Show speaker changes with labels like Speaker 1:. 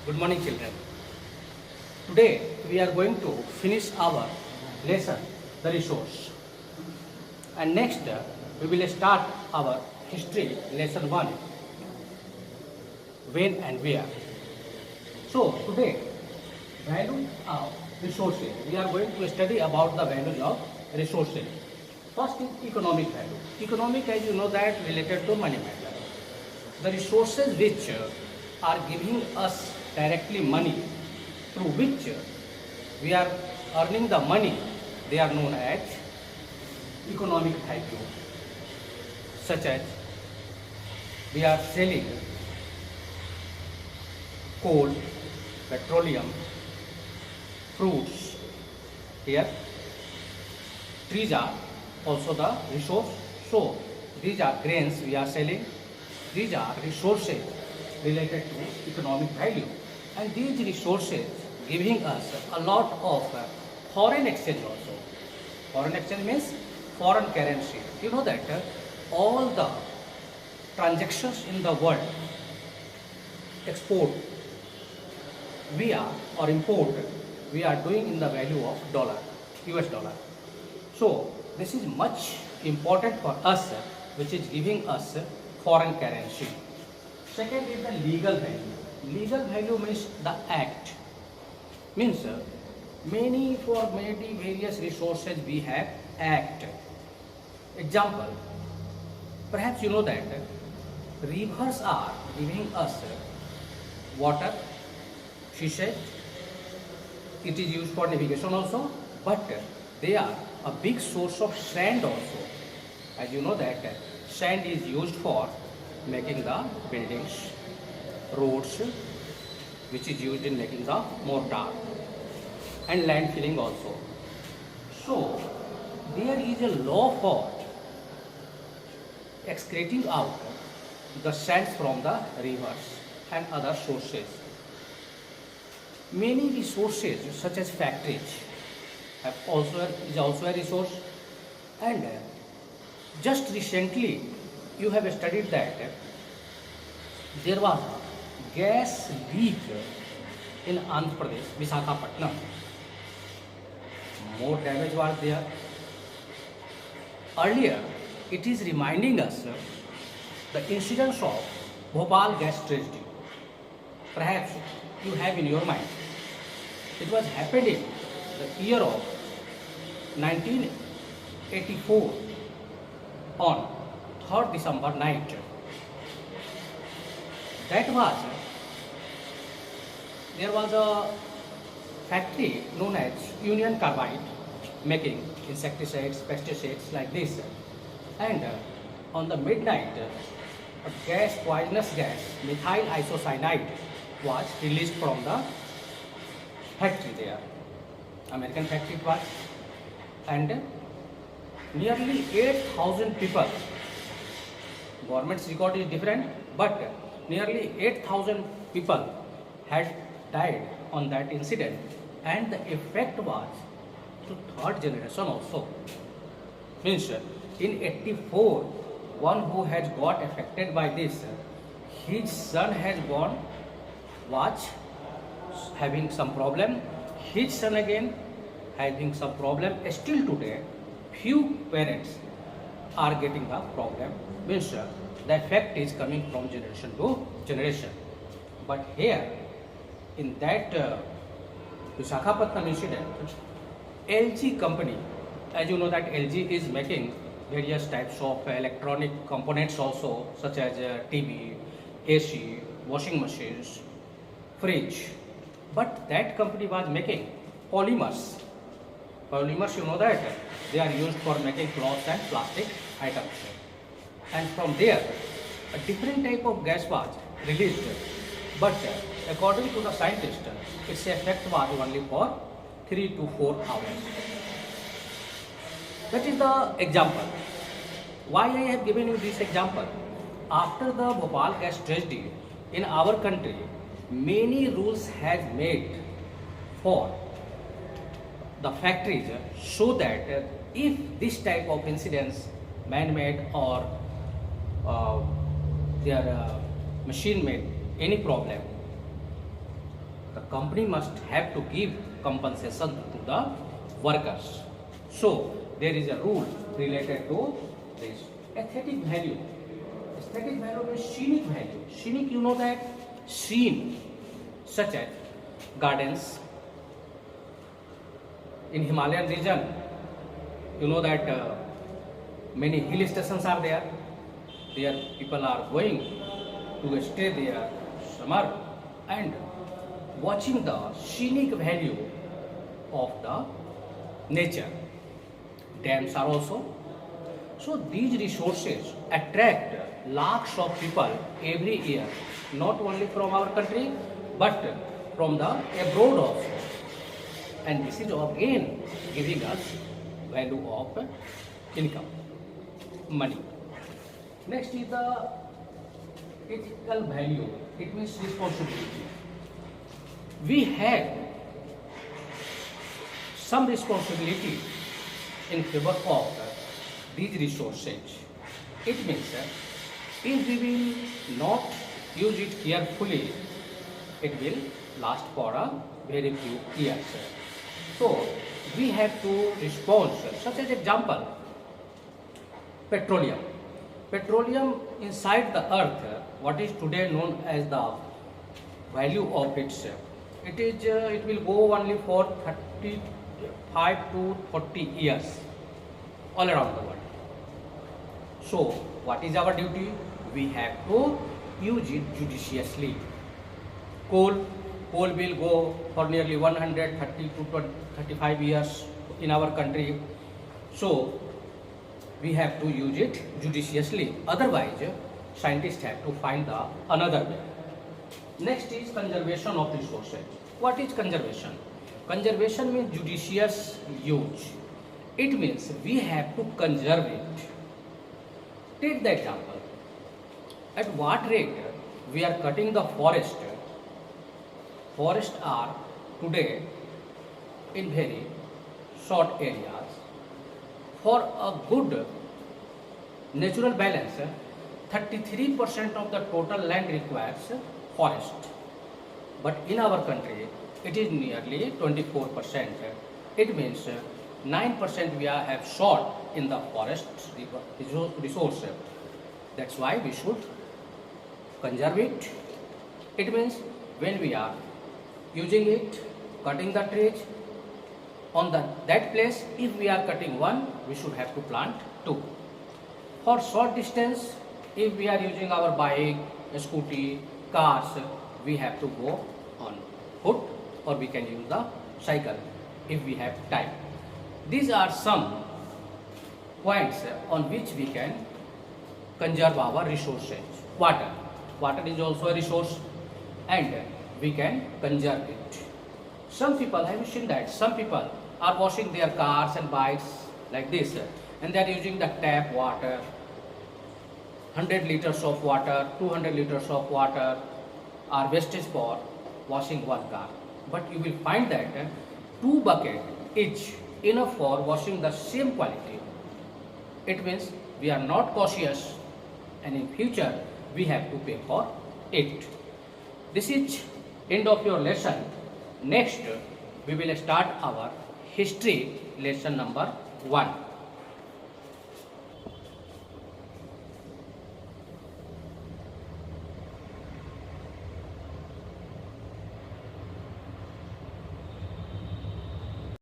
Speaker 1: Good morning, children. Today we are going to finish our lesson, the resource. And next we will start our history lesson 1, when and where. So today, value of resources. We are going to study about the values of resources. First is economic value. Economic, as you know, that related to money matter. The resources which are giving us directly money, through which we are earning the money, they are known as economic value. Such as we are selling coal, petroleum, fruits. Here, trees are also the resource. So these are grains we are selling. These are resources related to economic value, and these resources giving us a lot of foreign exchange also. Foreign exchange means foreign currency. You know that all the transactions in the world, export we are or import we are doing in the value of dollar, US dollar. So this is much important for us, which is giving us foreign currency. Second is the legal value. Legal value means the act. Means many various resources we have act. Example, perhaps you know that rivers are giving us water. She said it is used for navigation also, but they are a big source of sand also. As you know that sand is used for making the buildings, roads, which is used in making the mortar, and land filling also. So there is a law for excreting out the sands from the rivers and other sources. Many resources such as factories is also a resource, and just recently you have studied that there was a gas leak in Andhra Pradesh, Visakhapatnam. More damage was there. Earlier, it is reminding us the incidents of Bhopal gas tragedy. Perhaps you have in your mind. It was happened in the year of 1984 on 3rd December night. That was, there was a factory known as Union Carbide making insecticides, pesticides like this. And on the midnight, a gas, poisonous gas, methyl isocyanide, was released from the factory there. American factory it was. And nearly 8,000 people, government's record is different, but nearly 8,000 people had died on that incident, and the effect was to third generation also. Means in 84, one who has got affected by this, his son has gone, was having some problem, his son again having some problem. Still today, few parents are getting the problem. Means the effect is coming from generation to generation. But here, in that Visakhapatnam incident, LG company, as you know that LG is making various types of electronic components also, such as TV, AC, washing machines, fridge. But that company was making polymers. Polymers, you know that they are used for making cloth and plastic items. And from there, a different type of gas was released. But according to the scientist, its effect was only for 3 to 4 hours. That is the example. Why I have given you this example? After the Bhopal gas tragedy, in our country, many rules have made for the factories, so that if this type of incidents, man-made or their machine-made, any problem, company must have to give compensation to the workers. So there is a rule related to this. Aesthetic value. Aesthetic value means scenic value. Scenic, you know that scene such as gardens in Himalayan region. You know that many hill stations are there. There people are going to stay there summer and watching the scenic value of the nature. Dams are also. So these resources attract lakhs of people every year, not only from our country but from the abroad also. And this is again giving us value of income, money. Next is the ethical value. It means responsibility. We have some responsibility in favor of these resources. It means if we will not use it carefully, it will last for a very few years. So we have to respond, such as example, petroleum. Petroleum inside the earth, what is today known as the value of its, it will go only for 35 to 40 years all around the world. So what is our duty? We have to use it judiciously. Coal will go for nearly 130 to 35 years in our country. So we have to use it judiciously. Otherwise, scientists have to find another way. Next is conservation of resources. What is conservation? Conservation means judicious use. It means we have to conserve it. Take the example. At what rate we are cutting the forest? Forests are today in very short areas. For a good natural balance, 33% of the total land requires forest. But in our country, it is nearly 24%. It means 9% we have short in the forest resource. That's why we should conserve it. It means when we are using it, cutting the trees, on that place, if we are cutting one, we should have to plant two. For short distance, if we are using our bike, scooty, cars, we have to go on foot or we can use the cycle if we have time. These are some points on which we can conserve our resources. Water. Water is also a resource and we can conserve it. Some people, have you seen that? Some people are washing their cars and bikes like this and they are using the tap water, 100 liters of water, 200 liters of water are wastage for washing one car. But you will find that 2 buckets each enough for washing the same quality. It means we are not cautious and in future we have to pay for it. This is end of your lesson. Next we will start our history lesson number 1.